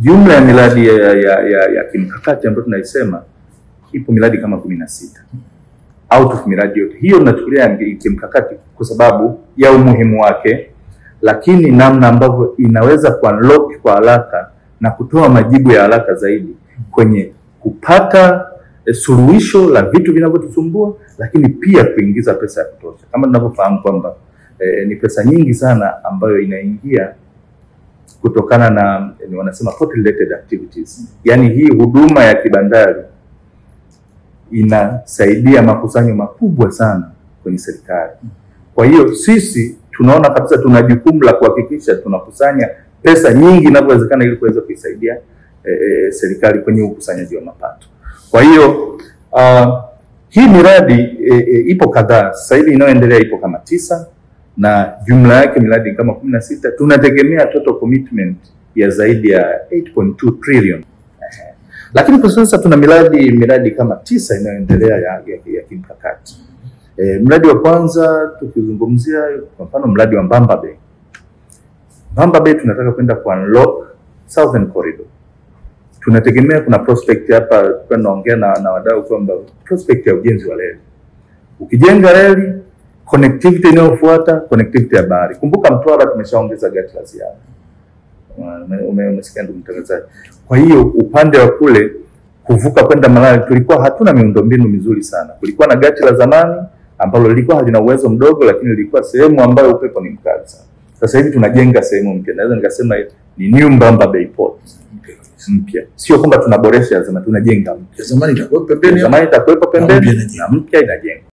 jumla ya miradi ya kimkakati ambayo tunaisema ipo miradi kama 16 out of miradi yote hiyo tunachukulia kimkakati kwa sababu ya umuhimu wake, lakini namna ambavyo inaweza kuunlock kwa haraka na kutoa majibu ya haraka zaidi kwenye kupata suluhisho la vitu vinavyotusumbua, lakini pia kuingiza pesa ya kutosha. Kama tunavyofahamu kwamba ni pesa nyingi sana ambayo inaingia kutokana na wanasema port related activities. Yani hii huduma ya kibandari inasaidia makusanyo makubwa sana kwenye serikali. Kwa hiyo sisi tunaona kabisa tuna jukumu la kuhakikisha tunakusanya pesa nyingi inavyowezekana ili kuweza kuisaidia serikali kwenye ukusanyaji wa mapato. Kwa hiyo hii miradi ipo kadhaa. Sasa hivi inayoendelea ipo kama 9 na jumla yake miradi kama 16. Tunategemea total commitment ya zaidi ya 8.2 trillion. Lakini kwa sasa tuna miradi kama 9 inayoendelea ya kimkakati. Mradi wa kwanza tukizungumzia kwa mfano mradi wa Mbamba Bay. Mbamba Bay tunataka kwenda ku unlock Southern Corridor. Tunategemea kuna prospect hapa tunaongea na wadau kwamba prospect ya ujenzi wa reli. Ukijenga reli, connectivity inayofuata connectivity ya bahari. Kumbuka Mtwara tumeshaongeza gati la ziada. Umesikia ndugu mtangazaji. Kwa hiyo upande wa kule kuvuka kwenda Malali tulikuwa hatuna miundombinu mizuri sana. Kulikuwa na gati la zamani ambalo lilikuwa halina uwezo mdogo, lakini lilikuwa sehemu ambayo upepo ni mkali sana. Sasa hivi tunajenga sehemu mpya. Naweza nikasema ni New Mbamba Bay Port mpya. Sio kwamba tunaboresha, lazima tunajenga mpya. Zamani itakuwa pembeni, itakuwa pembeni na mpya inajengwa.